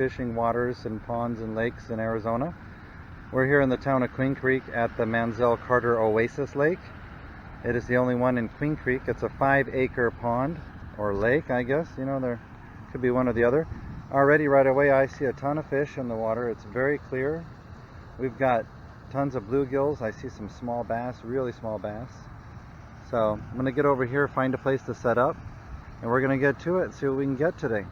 fishing waters and ponds and lakes in Arizona. We're here in the town of Queen Creek at the Mansel Oasis Lake. It is the only one in Queen Creek. It's a 5-acre pond, or lake, I guess. You know, there could be one or the other. Already right away I see a ton of fish in the water. It's very clear. We've got tons of bluegills. I see some small bass, really small bass. So I'm going to get over here, find a place to set up, and we're going to get to it, see what we can get today.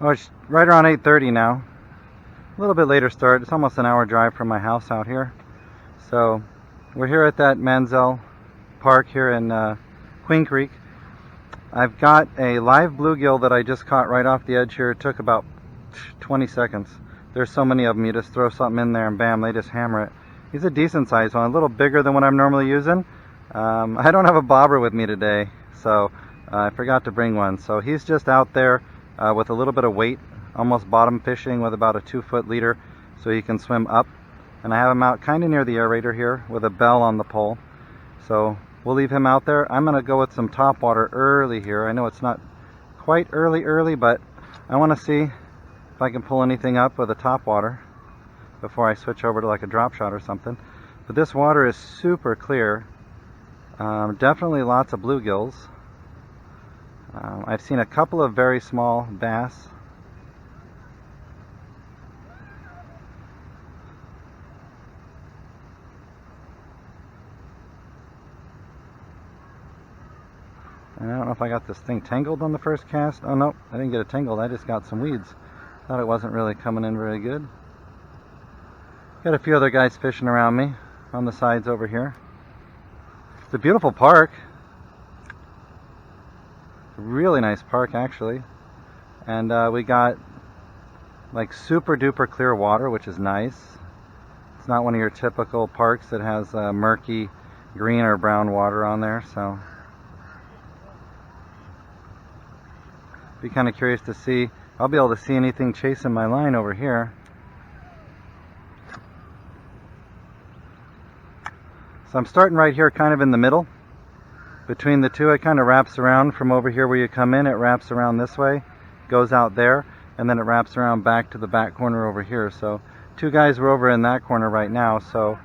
Oh, it's right around 8:30 now. A little bit later start. It's almost an hour drive from my house out here. So we're here at that Mansel Park here in Queen Creek. I've got a live bluegill that I just caught right off the edge here. It took about 20 seconds. There's so many of them. You just throw something in there and bam, they just hammer it. He's a decent sized one, a little bigger than what I'm normally using. I don't have a bobber with me today, so I forgot to bring one. So he's just out there with a little bit of weight, almost bottom fishing with about a 2-foot leader, so he can swim up. And I have him out kind of near the aerator here with a bell on the pole. So we'll leave him out there. I'm going to go with some top water early here. I know it's not quite early, but I want to see if I can pull anything up with a top water before I switch over to like a drop shot or something. But this water is super clear. Definitely lots of bluegills. I've seen a couple of very small bass. I don't know if I got this thing tangled on the first cast. Oh no, I didn't get it tangled. I just got some weeds. Thought it wasn't really coming in very good. Got a few other guys fishing around me on the sides over here. It's a beautiful park. Really nice park actually, and we got like super duper clear water, which is nice. It's not one of your typical parks that has murky green or brown water on there, so be kind of curious to see. I'll be able to see anything chasing my line over here. So I'm starting right here kind of in the middle between the two. It kind of wraps around from over here where you come in. It wraps around this way, goes out there, and then it wraps around back to the back corner over here. So two guys were over in that corner right now. So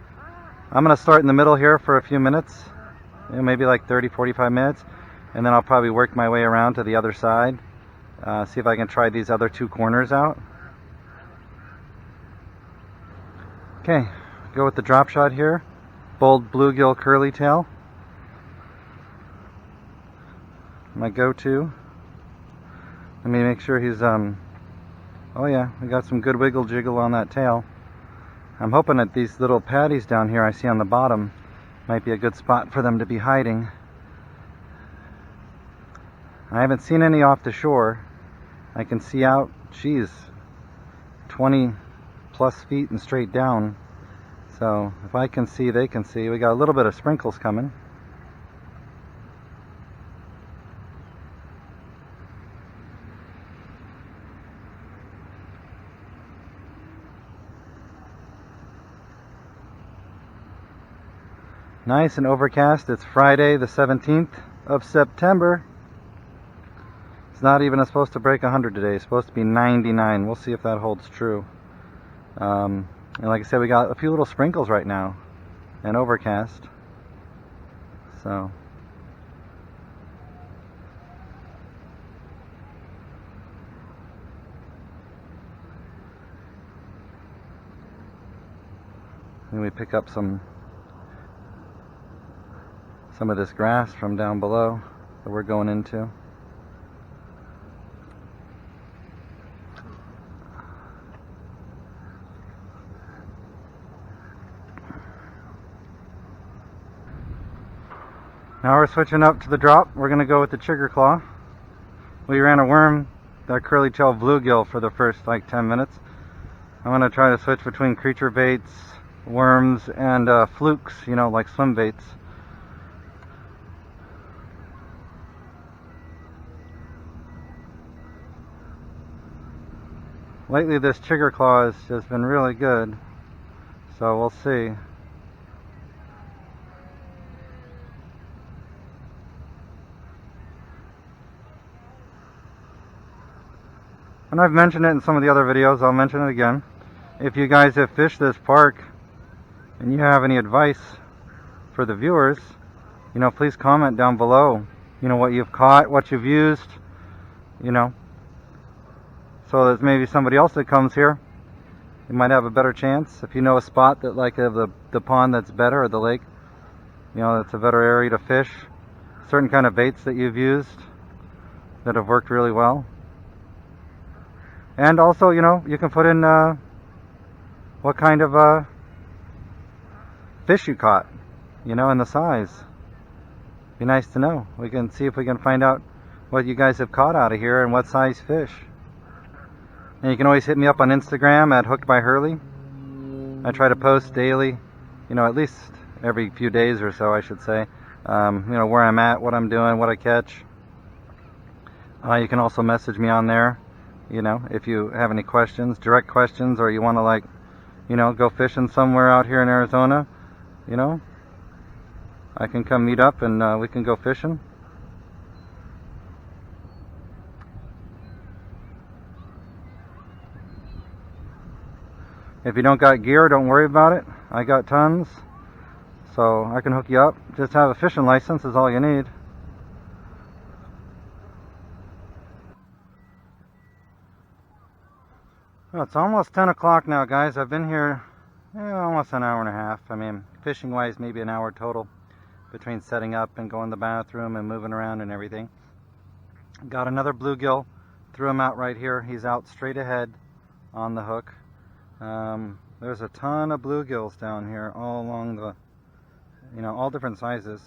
I'm going to start in the middle here for a few minutes, maybe like 30-45 minutes, and then I'll probably work my way around to the other side, see if I can try these other two corners out. Okay, go with the drop shot here. Bold bluegill curly tail. My go-to. Let me make sure he's oh yeah, we got some good wiggle jiggle on that tail. I'm hoping that these little patties down here I see on the bottom might be a good spot for them to be hiding. I haven't seen any off the shore. I can see out, geez, 20 plus feet and straight down. So if I can see, they can see. We got a little bit of sprinkles coming. Nice and overcast. It's Friday the 17th of September. It's not even supposed to break 100 today. It's supposed to be 99. We'll see if that holds true. And like I said, we got a few little sprinkles right now and overcast. So then we pick up some of this grass from down below that we're going into. Now we're switching up to the drop. We're going to go with the chigger claw. We ran a worm, that curly-tailed bluegill, for the first like 10 minutes. I'm going to try to switch between creature baits, worms, and flukes, you know, like swim baits. Lately this chigger claw has just been really good, so we'll see. And I've mentioned it in some of the other videos, I'll mention it again. If you guys have fished this park and you have any advice for the viewers, you know, please comment down below, you know, what you've caught, what you've used, you know, so there's maybe somebody else that comes here, you might have a better chance. If you know a spot that, like the pond that's better, or the lake, you know, that's a better area to fish, certain kind of baits that you've used that have worked really well. And also, you know, you can put in what kind of fish you caught, you know, and the size. Be nice to know. We can see if we can find out what you guys have caught out of here and what size fish. And you can always hit me up on Instagram at Hooked by Hurley. I try to post daily, you know, at least every few days or so, I should say. You know, where I'm at, what I'm doing, what I catch. You can also message me on there. You know, if you have any questions, direct questions, or you want to, like, you know, go fishing somewhere out here in Arizona, you know, I can come meet up and we can go fishing. If you don't got gear, don't worry about it. I got tons, so I can hook you up. Just have a fishing license is all you need. Well, it's almost 10 o'clock now, guys. I've been here almost an hour and a half. I mean, fishing wise, maybe an hour total, between setting up and going to the bathroom and moving around and everything. Got another bluegill. Threw him out right here. He's out straight ahead on the hook. There's a ton of bluegills down here all along the, you know, all different sizes.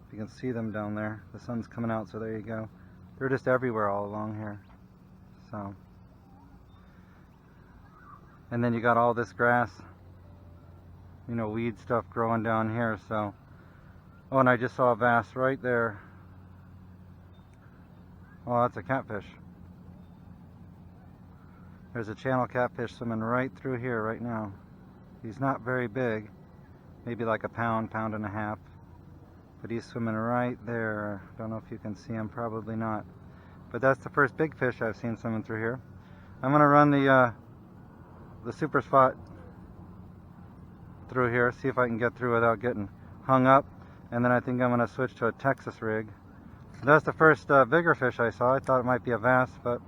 If you can see them down there. The sun's coming out, so there you go. They're just everywhere all along here. So. And then you got all this grass, you know, weed stuff growing down here, so. Oh, and I just saw a bass right there. Oh, that's a catfish. There's a channel catfish swimming right through here right now. He's not very big, maybe like a pound, pound and a half. But he's swimming right there. Don't know if you can see him, probably not. But that's the first big fish I've seen swimming through here. I'm gonna run the super spot through here, see if I can get through without getting hung up, and then I think I'm going to switch to a Texas rig. That's the first bigger fish I saw. I thought it might be a bass, but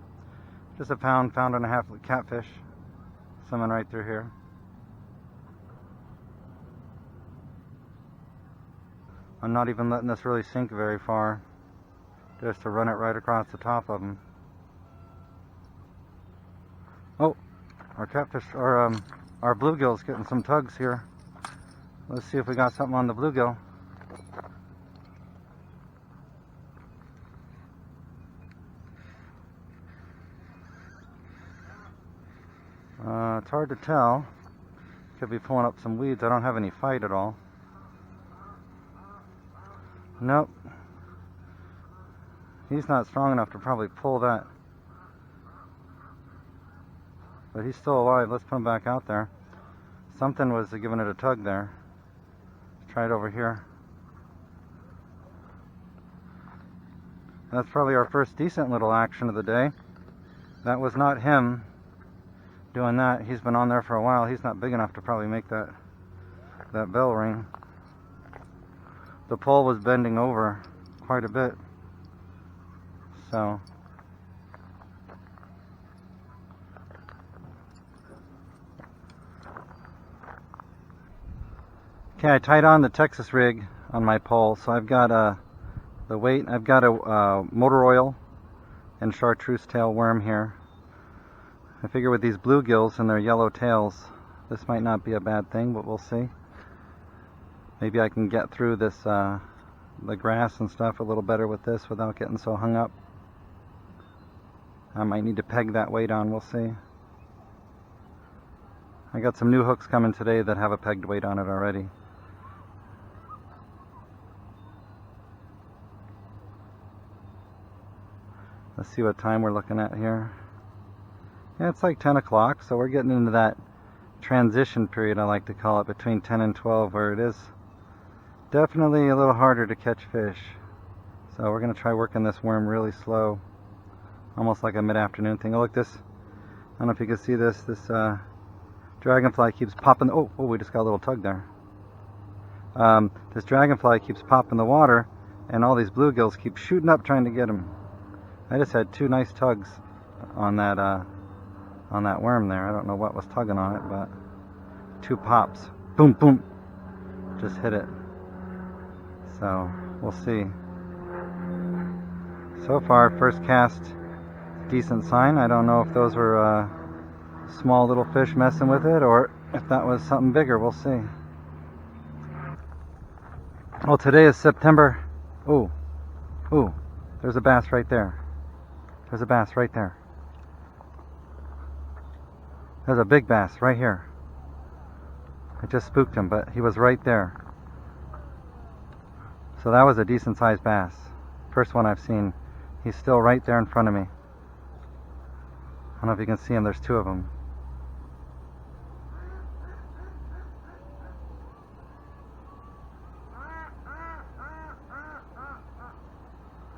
just a pound, pound and a half catfish swimming right through here. I'm not even letting this really sink very far, just to run it right across the top of them. Oh, our catfish, or our bluegill's getting some tugs here. Let's see if we got something on the bluegill. It's hard to tell. Could be pulling up some weeds. I don't have any fight at all. Nope. He's not strong enough to probably pull that. But he's still alive. Let's put him back out there. Something was giving it a tug there. Let's try it over here. That's probably our first decent little action of the day. That was not him doing that. He's been on there for a while. He's not big enough to probably make that bell ring. The pole was bending over quite a bit. So okay, I tied on the Texas rig on my pole, so I've got the weight. I've got a motor oil and chartreuse tail worm here. I figure with these bluegills and their yellow tails, this might not be a bad thing, but we'll see. Maybe I can get through this the grass and stuff a little better with this without getting so hung up. I might need to peg that weight on, we'll see. I got some new hooks coming today that have a pegged weight on it already. Let's see what time we're looking at here. Yeah, it's like 10 o'clock, so we're getting into that transition period, I like to call it, between 10 and 12, where it is definitely a little harder to catch fish. So we're going to try working this worm really slow, almost like a mid-afternoon thing. Oh, look, this, I don't know if you can see this, dragonfly keeps popping. Oh, we just got a little tug there. This dragonfly keeps popping the water, and all these bluegills keep shooting up trying to get him. I just had two nice tugs on that worm there. I don't know what was tugging on it, but two pops. Boom, boom. Just hit it. So, we'll see. So far, first cast, decent sign. I don't know if those were small little fish messing with it, or if that was something bigger. We'll see. Well, today is September. Ooh, there's a bass right there. There's a bass right there. There's a big bass right here. I just spooked him, but he was right there. So that was a decent sized bass. First one I've seen. He's still right there in front of me. I don't know if you can see him. There's two of them.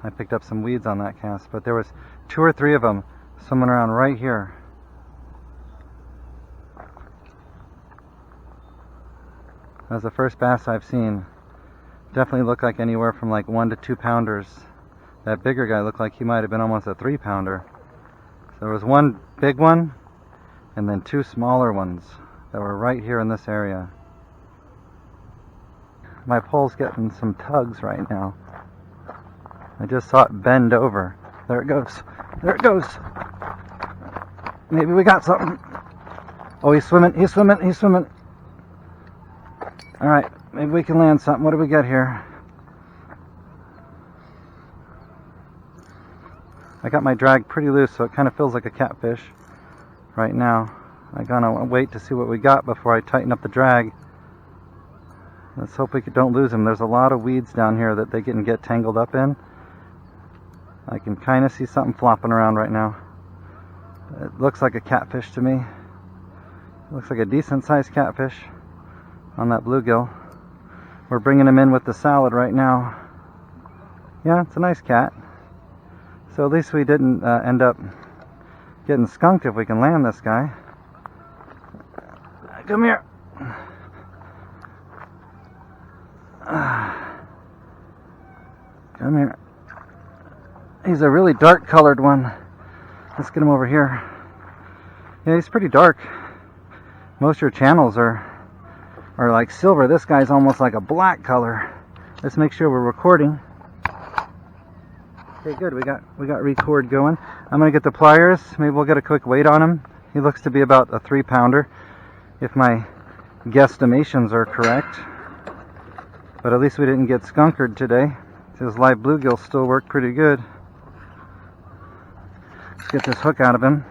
I picked up some weeds on that cast, but there was two or three of them swimming around right here. That was the first bass I've seen. Definitely looked like anywhere from like 1 to 2 pounders. That bigger guy looked like he might have been almost a 3-pounder. So there was one big one and then two smaller ones that were right here in this area. My pole's getting some tugs right now. I just saw it bend over. There it goes. There it goes. Maybe we got something. Oh, he's swimming. He's swimming. He's swimming. All right. Maybe we can land something. What do we got here? I got my drag pretty loose, so it kind of feels like a catfish right now. I'm gonna wait to see what we got before I tighten up the drag. Let's hope we don't lose him. There's a lot of weeds down here that they can get tangled up in. I can kind of see something flopping around right now. It looks like a catfish to me. It looks like a decent sized catfish on that bluegill. We're bringing him in with the salad right now. Yeah, it's a nice cat. So at least we didn't end up getting skunked if we can land this guy. Come here. Come here. He's a really dark colored one. Let's get him over here. Yeah, he's pretty dark. Most of your channels are like silver. This guy's almost like a black color. Let's make sure we're recording. Okay, good. We got record going. I'm gonna get the pliers. Maybe we'll get a quick weight on him. He looks to be about a 3-pounder, if my guesstimations are correct. But at least we didn't get skunkered today. His live bluegill still worked pretty good. Let's get this hook out of him.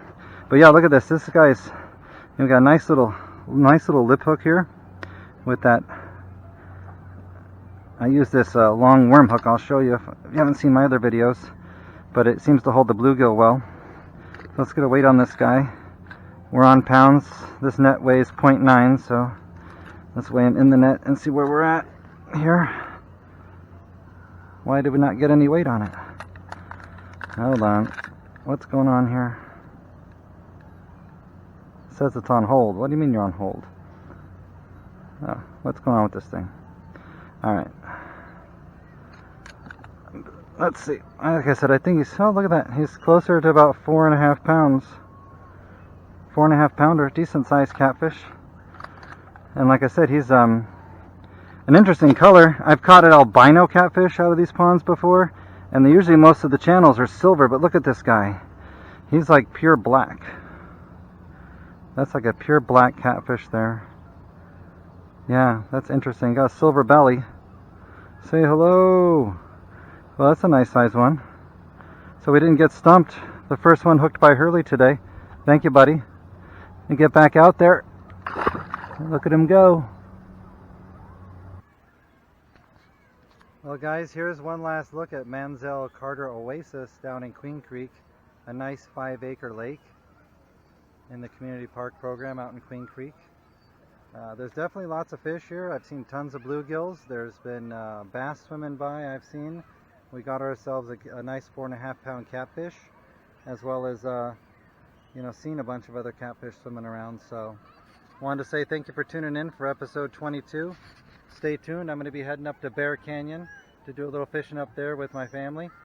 But yeah, look at this. This guy's, got a nice little lip hook here with that. I use this long worm hook. I'll show you if you haven't seen my other videos, but it seems to hold the bluegill well. Let's get a weight on this guy. We're on pounds. This net weighs 0.9, so let's weigh him in the net and see where we're at here. Why did we not get any weight on it? Hold on. What's going on here? It says it's on hold. What do you mean you're on hold? Oh, what's going on with this thing? Alright. Let's see. Like I said, I think he's... Oh, look at that. He's closer to about 4.5 pounds. 4.5 pounder. Decent sized catfish. And like I said, he's an interesting color. I've caught an albino catfish out of these ponds before, and usually most of the channels are silver, but look at this guy. He's like pure black. That's like a pure black catfish there. Yeah, that's interesting. Got a silver belly. Say hello. Well, that's a nice size one. So we didn't get stumped. The first one hooked by Hurley today. Thank you, buddy. And get back out there. Look at him go. Well, guys, here's one last look at Mansel Carter Oasis down in Queen Creek. A nice 5-acre lake in the community park program out in Queen Creek. There's definitely lots of fish here. I've seen tons of bluegills. There's been bass swimming by I've seen. We got ourselves a nice 4.5-pound catfish, as well as seen a bunch of other catfish swimming around. So wanted to say thank you for tuning in for episode 22. Stay tuned. I'm going to be heading up to Bear Canyon to do a little fishing up there with my family.